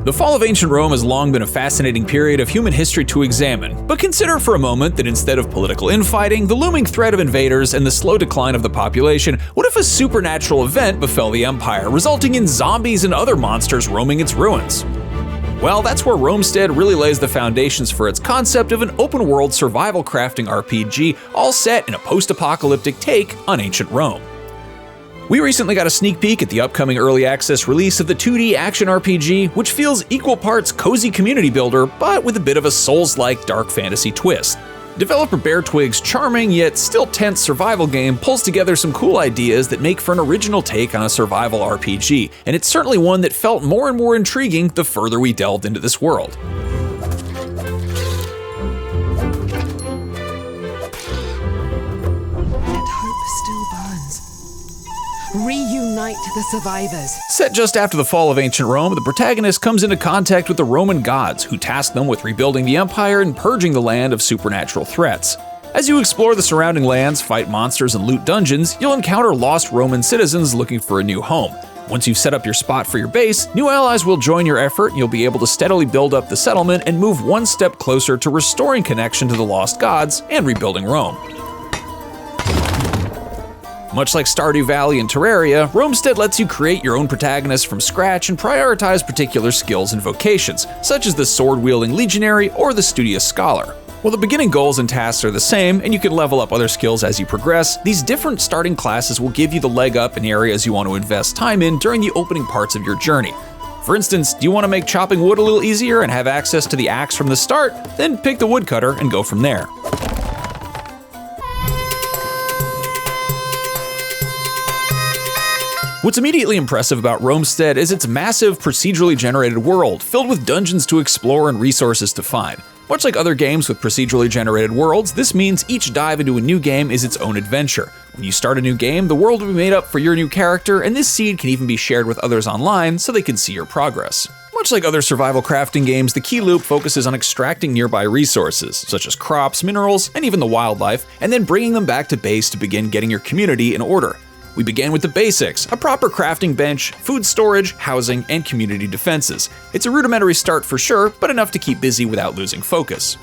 The fall of ancient Rome has long been a fascinating period of human history to examine, but consider for a moment that instead of political infighting, the looming threat of invaders, and the slow decline of the population, what if a supernatural event befell the empire, resulting in zombies and other monsters roaming its ruins? Well, that's where Romestead really lays the foundations for its concept of an open-world survival crafting RPG, all set in a post-apocalyptic take on ancient Rome. We recently got a sneak peek at the upcoming early access release of the 2D action RPG, which feels equal parts cozy community builder, but with a bit of a Souls-like dark fantasy twist. Developer Bear Twig's charming yet still tense survival game pulls together some cool ideas that make for an original take on a survival RPG, and it's certainly one that felt more and more intriguing the further we delved into this world. Reunite the survivors. Set just after the fall of ancient Rome, the protagonist comes into contact with the Roman gods, who task them with rebuilding the empire and purging the land of supernatural threats. As you explore the surrounding lands, fight monsters, and loot dungeons, you'll encounter lost Roman citizens looking for a new home. Once you've set up your spot for your base, new allies will join your effort, and you'll be able to steadily build up the settlement and move one step closer to restoring connection to the lost gods and rebuilding Rome. Much like Stardew Valley and Terraria, Romestead lets you create your own protagonist from scratch and prioritize particular skills and vocations, such as the sword-wielding legionary or the studious scholar. While the beginning goals and tasks are the same, and you can level up other skills as you progress, these different starting classes will give you the leg up in areas you want to invest time in during the opening parts of your journey. For instance, do you want to make chopping wood a little easier and have access to the axe from the start? Then pick the woodcutter and go from there. What's immediately impressive about Romestead is its massive, procedurally generated world, filled with dungeons to explore and resources to find. Much like other games with procedurally generated worlds, this means each dive into a new game is its own adventure. When you start a new game, the world will be made up for your new character, and this seed can even be shared with others online so they can see your progress. Much like other survival crafting games, the key loop focuses on extracting nearby resources, such as crops, minerals, and even the wildlife, and then bringing them back to base to begin getting your community in order. We began with the basics, a proper crafting bench, food storage, housing, and community defenses. It's a rudimentary start for sure, but enough to keep busy without losing focus.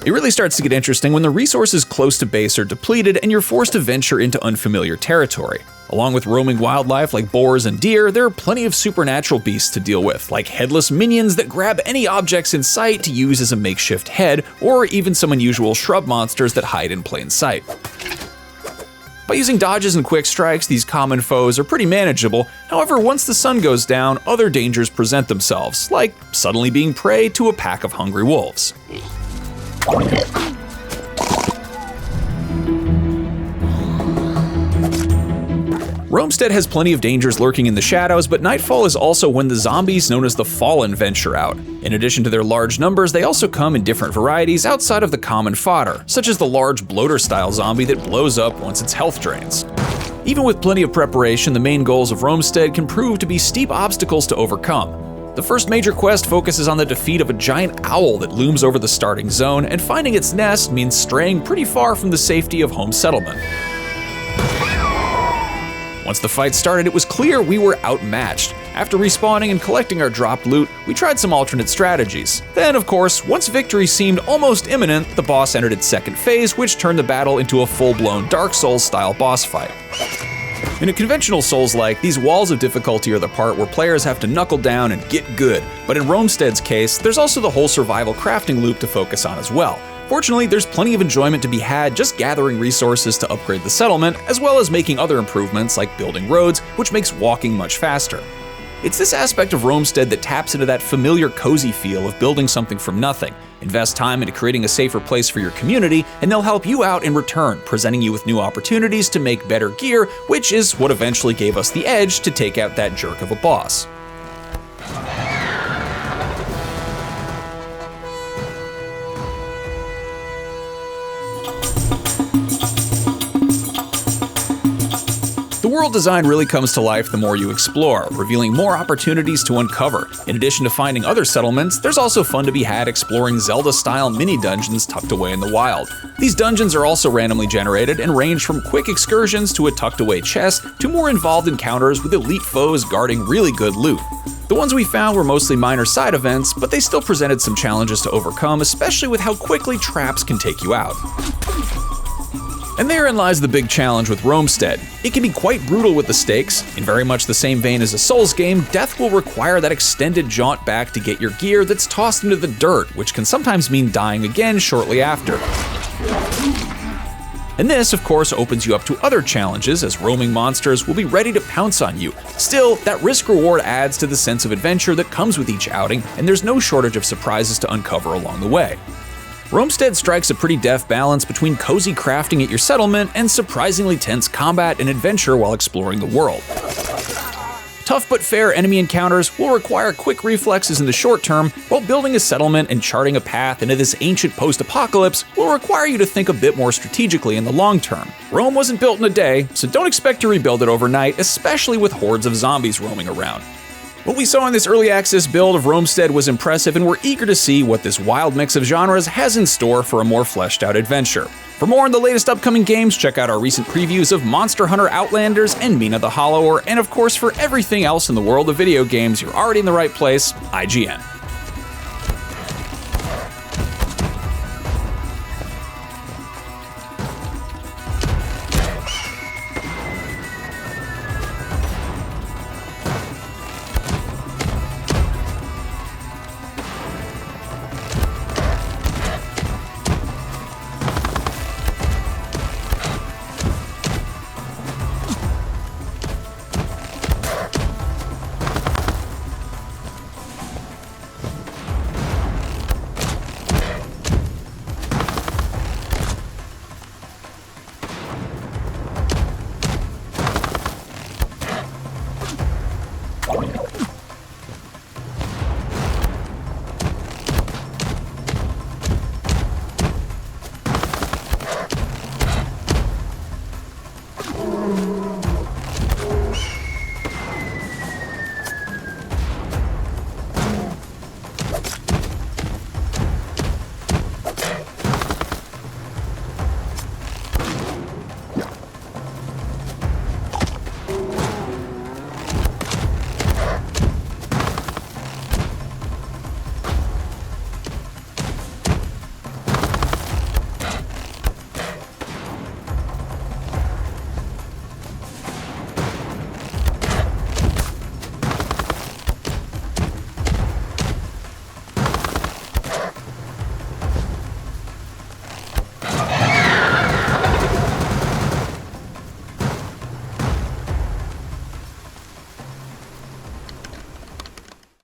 It really starts to get interesting when the resources close to base are depleted and you're forced to venture into unfamiliar territory. Along with roaming wildlife like boars and deer, there are plenty of supernatural beasts to deal with, like headless minions that grab any objects in sight to use as a makeshift head, or even some unusual shrub monsters that hide in plain sight. By using dodges and quick strikes, these common foes are pretty manageable. However, once the sun goes down, other dangers present themselves, like suddenly being prey to a pack of hungry wolves. Romestead has plenty of dangers lurking in the shadows, but nightfall is also when the zombies known as the Fallen venture out. In addition to their large numbers, they also come in different varieties outside of the common fodder, such as the large bloater-style zombie that blows up once its health drains. Even with plenty of preparation, the main goals of Romestead can prove to be steep obstacles to overcome. The first major quest focuses on the defeat of a giant owl that looms over the starting zone, and finding its nest means straying pretty far from the safety of home settlement. Once the fight started, it was clear we were outmatched. After respawning and collecting our dropped loot, we tried some alternate strategies. Then, of course, once victory seemed almost imminent, the boss entered its second phase, which turned the battle into a full-blown Dark Souls-style boss fight. In a conventional Souls-like, these walls of difficulty are the part where players have to knuckle down and get good, but in Romestead's case, there's also the whole survival crafting loop to focus on as well. Fortunately, there's plenty of enjoyment to be had just gathering resources to upgrade the settlement, as well as making other improvements like building roads, which makes walking much faster. It's this aspect of Romestead that taps into that familiar cozy feel of building something from nothing. Invest time into creating a safer place for your community, and they'll help you out in return, presenting you with new opportunities to make better gear, which is what eventually gave us the edge to take out that jerk of a boss. The world design really comes to life the more you explore, revealing more opportunities to uncover. In addition to finding other settlements, there's also fun to be had exploring Zelda-style mini-dungeons tucked away in the wild. These dungeons are also randomly generated and range from quick excursions to a tucked-away chest to more involved encounters with elite foes guarding really good loot. The ones we found were mostly minor side events, but they still presented some challenges to overcome, especially with how quickly traps can take you out. And therein lies the big challenge with Romestead. It can be quite brutal with the stakes. In very much the same vein as a Souls game, death will require that extended jaunt back to get your gear that's tossed into the dirt, which can sometimes mean dying again shortly after. And this, of course, opens you up to other challenges, as roaming monsters will be ready to pounce on you. Still, that risk-reward adds to the sense of adventure that comes with each outing, and there's no shortage of surprises to uncover along the way. Romestead strikes a pretty deft balance between cozy crafting at your settlement and surprisingly tense combat and adventure while exploring the world. Tough but fair enemy encounters will require quick reflexes in the short term, while building a settlement and charting a path into this ancient post-apocalypse will require you to think a bit more strategically in the long term. Rome wasn't built in a day, so don't expect to rebuild it overnight, especially with hordes of zombies roaming around. What we saw in this early access build of Romestead was impressive, and we're eager to see what this wild mix of genres has in store for a more fleshed out adventure. For more on the latest upcoming games, check out our recent previews of Monster Hunter Outlanders and Mina the Hollower, and of course for everything else in the world of video games, you're already in the right place, IGN.